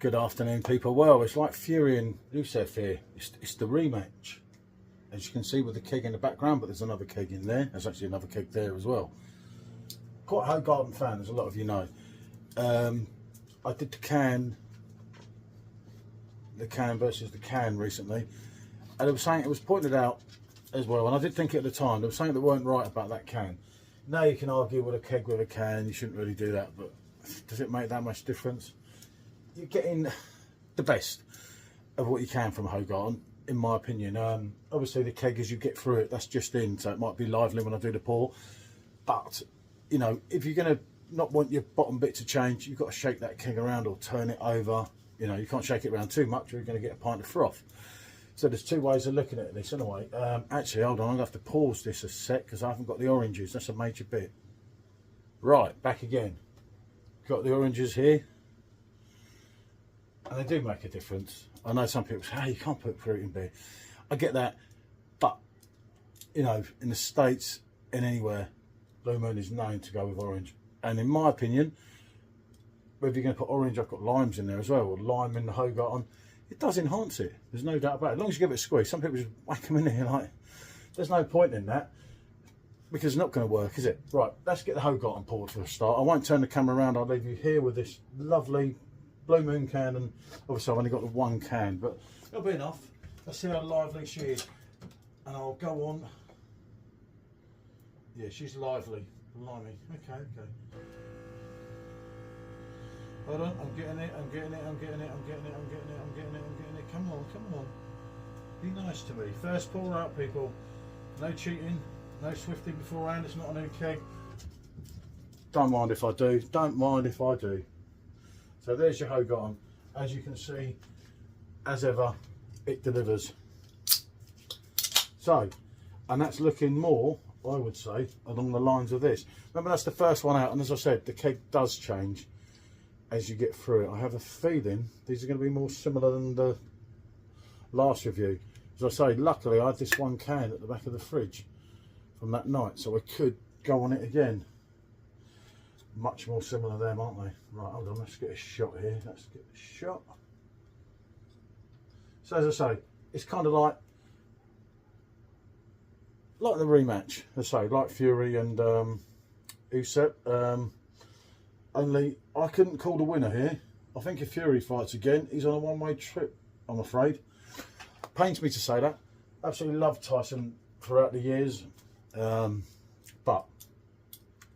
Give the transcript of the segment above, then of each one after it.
Good afternoon, people. Well, it's like Fury and Youssef here. It's the rematch, as you can see with the keg in the background, but there's another keg in there. There's actually another keg there as well. Quite a Hoegaarden fan, as a lot of you know. I did the can versus the can recently, and it was saying, it was pointed out as well, and I did think it at the time, there was something that weren't right about that can. Now you can argue with a keg with a can, you shouldn't really do that, but does it make that much difference? You're getting the best of what you can from Hoegaarden, in my opinion. Obviously the keg, as you get through it, that's just in, so it might be lively when I do the pour, but you know, if you're going to not want your bottom bit to change, you've got to shake that keg around or turn it over. You know, you can't shake it around too much or you're going to get a pint of froth. So there's two ways of looking at this anyway. Actually, hold on, I'm going to have to pause this a sec because I haven't got the oranges. That's a major bit. Right, back again. Got the oranges here. And they do make a difference. I know some people say, hey, you can't put fruit in beer. I get that. But, you know, in the States and anywhere, Blue Moon is known to go with orange. And in my opinion, whether you're going to put orange, I've got limes in there as well, or lime in the Hoegaarden, it does enhance it. There's no doubt about it. As long as you give it a squeeze. Some people just whack them in there like, there's no point in that because it's not going to work, is it? Right, let's get the Hoegaarden poured for a start. I won't turn the camera around. I'll leave you here with this lovely Blue Moon can, and obviously I've only got the one can, but it'll be enough. Let's see how lively she is, and I'll go on. Yeah, she's lively. Blimey. Okay. Hold on, I'm getting it. Come on. Be nice to me. First pour out, people. No cheating, no swifting beforehand. It's not a new keg. Don't mind if I do. So there's your Hoegaarden. As you can see, as ever, it delivers. So, and that's looking more, I would say, along the lines of this. Remember, that's the first one out, and as I said, the keg does change as you get through it. I have a feeling these are going to be more similar than the last review. As I say, luckily I had this one can at the back of the fridge from that night, so I could go on it again. Much more similar them, aren't they? Right, hold on, let's get a shot here. Let's get a shot. So as I say, it's kind of like the rematch, as I say, like Fury and Youssef. Only I couldn't call the winner here. I think if Fury fights again, he's on a one-way trip, I'm afraid. Pains me to say that. Absolutely loved Tyson throughout the years. But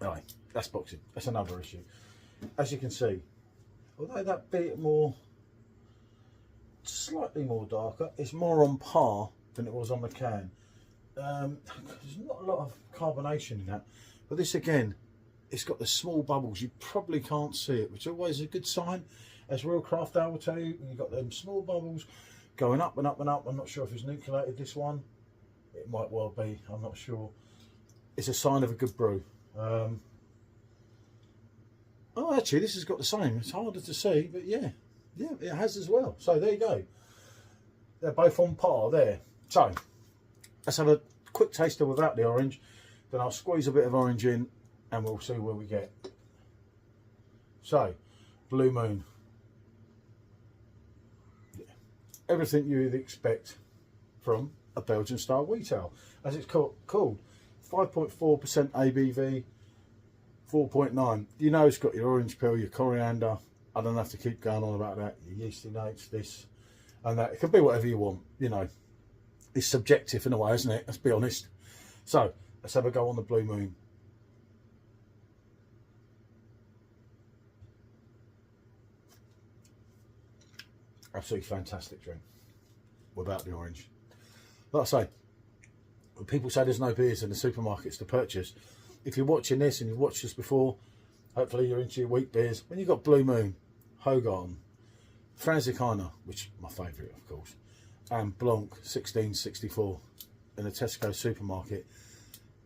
anyway, that's boxing. That's another issue. As you can see, although that bit more, slightly more darker, it's more on par than it was on the can. There's not a lot of carbonation in that, but this again, it's got the small bubbles. You probably can't see it, which is always a good sign. As Real Craft Ale will tell you, you've got them small bubbles going up and up and up. I'm not sure if it's nucleated, this one. It might well be, I'm not sure. It's a sign of a good brew. Oh, actually, this has got the same. It's harder to see, but yeah, it has as well. So there you go. They're both on par there. So let's have a quick taster without the orange. Then I'll squeeze a bit of orange in, and we'll see where we get. So, Blue Moon. Yeah. Everything you'd expect from a Belgian style wheat ale, as it's called. 5.4% ABV. 4.9. You know it's got your orange peel, your coriander. I don't have to keep going on about that. Your yeasty notes, this and that. It can be whatever you want, you know. It's subjective in a way, isn't it? Let's be honest. So let's have a go on the Blue Moon. Absolutely fantastic drink without the orange. Like I say, when people say there's no beers in the supermarkets to purchase, if you're watching this and you've watched this before, hopefully you're into your wheat beers. When you've got Blue Moon, Hoegaarden, Franziskaner, which is my favourite of course, and Blanc 1664 in a Tesco supermarket,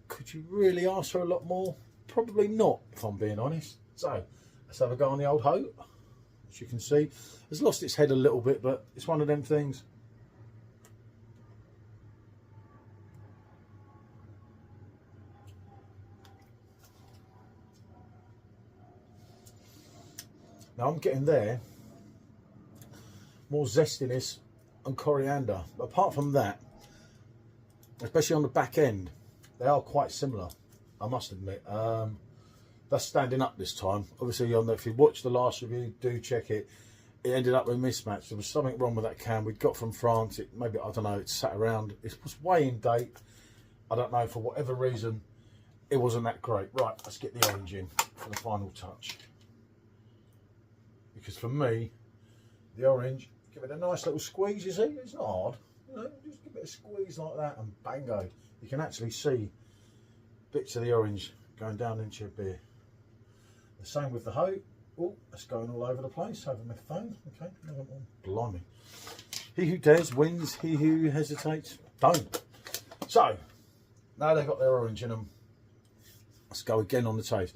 could you really ask for a lot more? Probably not, if I'm being honest. So let's have a go on the old Ho. As you can see, it's lost its head a little bit, but it's one of them things. Now I'm getting there, more zestiness and coriander. But apart from that, especially on the back end, they are quite similar, I must admit. That's standing up this time. Obviously, if you watched the last review, do check it. It ended up with a mismatch. There was something wrong with that can. We'd got from France. Maybe, I don't know, it sat around. It was way in date. I don't know, for whatever reason, it wasn't that great. Right, let's get the orange in for the final touch. Because for me, the orange, give it a nice little squeeze, you see? It's not hard. You know, just give it a squeeze like that and bango. You can actually see bits of the orange going down into your beer. The same with the hoe. Oh, that's going all over the place, over my phone. Okay, oh, blimey. He who dares wins, he who hesitates don't. So, now they've got their orange in them, let's go again on the taste.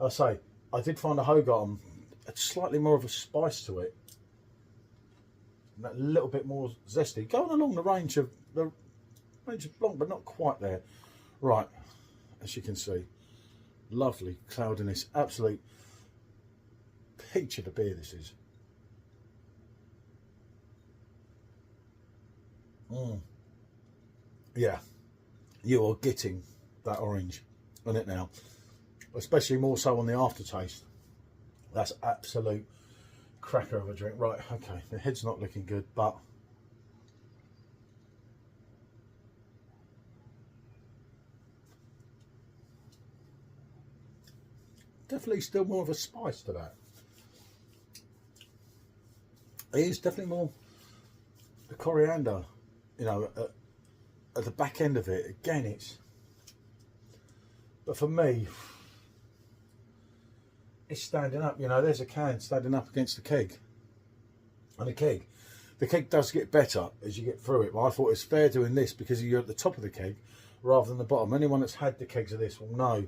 I say, I did find a Hoegaarden, slightly more of a spice to it. And that little bit more zesty. Going along the range of Blanc, but not quite there. Right, as you can see, lovely cloudiness, absolute peach of a beer this is. Yeah, you are getting that orange on it now, especially more so on the aftertaste. That's absolute cracker of a drink. Right, okay, the head's not looking good, but definitely still more of a spice to that. It is definitely more the coriander, you know, at the back end of it. Again, but for me, it's standing up. You know, there's a can standing up against the keg. And the keg does get better as you get through it. But I thought it's fair doing this because you're at the top of the keg rather than the bottom. Anyone that's had the kegs of this will know,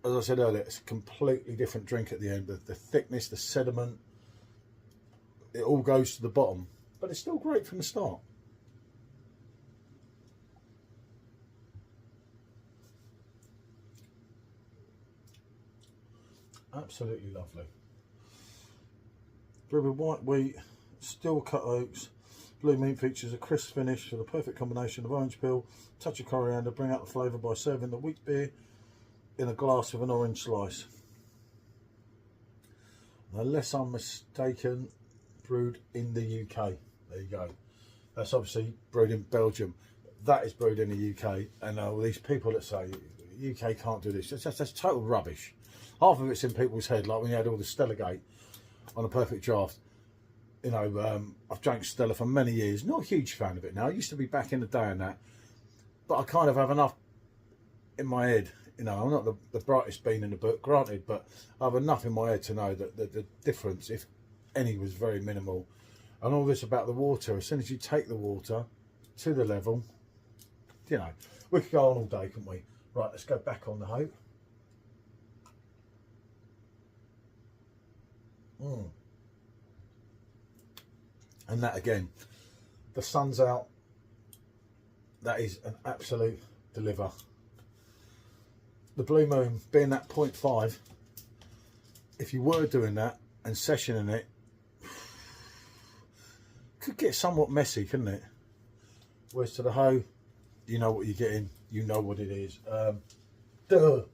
as I said earlier, it's a completely different drink at the end. The thickness, the sediment, it all goes to the bottom, but it's still great from the start. Absolutely lovely. Brewed with white wheat, still cut oaks. Blue Moon features a crisp finish with a perfect combination of orange peel, touch of coriander, bring out the flavour by serving the wheat beer in a glass with an orange slice. Unless I'm mistaken, brewed in the UK. There you go. That's obviously brewed in Belgium. That is brewed in the UK. And all these people that say UK can't do this, that's total rubbish. Half of it's in people's head, like when you had all the Stella Gate on a Perfect Draft. You know, I've drank Stella for many years. Not a huge fan of it now. I used to be back in the day and that. But I kind of have enough in my head. You know, I'm not the brightest bean in the book, granted, but I have enough in my head to know that the difference, if any, was very minimal. And all this about the water, as soon as you take the water to the level, you know, we could go on all day, couldn't we? Right, let's go back on the hoe. And that again, the sun's out. That is an absolute deliver. The Blue Moon being that 0.5, if you were doing that and sessioning it, could get somewhat messy, couldn't it? Whereas to the hoe, you know what you're getting, you know what it is. God,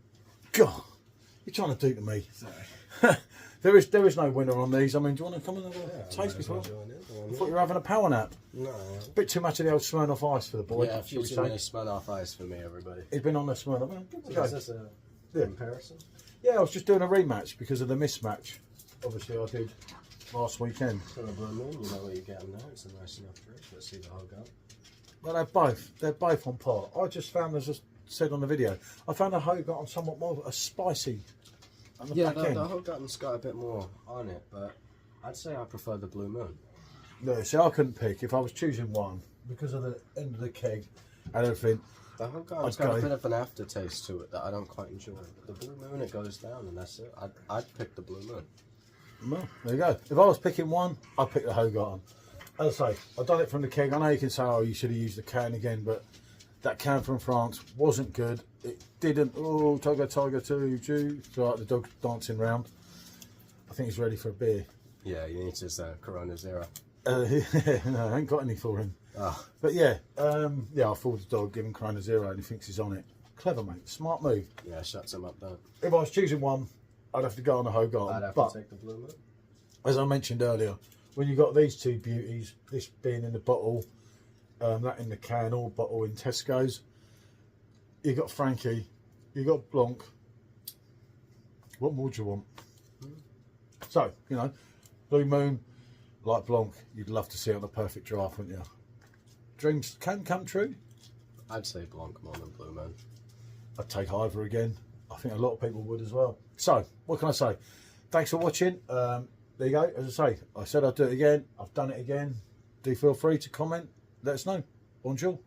you're trying to do to me. Sorry. There is no winner on these. I mean, do you want to come and have a taste before? I thought you were having a power nap. No. A bit too much of the old Smirnoff Ice for the boy. Yeah, a few too many Smirnoff Ice for me, everybody. He's been on the Smirnoff. So is this a comparison? Yeah, I was just doing a rematch because of the mismatch. Obviously, I did last weekend. So the Blue Moon, you know what you're getting now. It's a nice enough drink. Let's see the Hoegaarden. Well, they're both on par. I just found, as I said on the video, I found a Hoegaarden somewhat more a spicy. Yeah, the Hoegaarden's got a bit more on it, but I'd say I prefer the Blue Moon. No, see, I couldn't pick if I was choosing one because of the end of the keg and everything. The Hoegaarden's got a bit of an aftertaste to it that I don't quite enjoy. The Blue Moon, it goes down, and that's it. I'd pick the Blue Moon. Well, there you go. If I was picking one, I'd pick the Hoegaarden. As I say, I've done it from the keg. I know you can say, oh, you should have used the can again, but that can from France wasn't good. It didn't. Oh, Tiger, to you. So like the dog dancing round. I think he's ready for a beer. Yeah, he needs his Corona Zero. No, I ain't got any for him. Oh, But yeah, I forward the dog, give him Corona Zero, and he thinks he's on it. Clever, mate. Smart move. yeah, shuts him up, don't. If I was choosing one, I'd have to go on a Hoegaarden. I'd have but to take the Blue Moon. as I mentioned earlier, when you got these two beauties, this being in the bottle, that in the can or bottle in Tesco's, you got Frankie, you got Blanc. What more do you want? So, you know, Blue Moon, like Blanc, you'd love to see it on a perfect draft, wouldn't you? Dreams can come true. I'd say Blanc more than Blue Moon. I'd take either again. I think a lot of people would as well. So, what can I say? Thanks for watching. There you go. As I say, I said I'd do it again. I've done it again. Do feel free to comment. Let us know. Bonjour.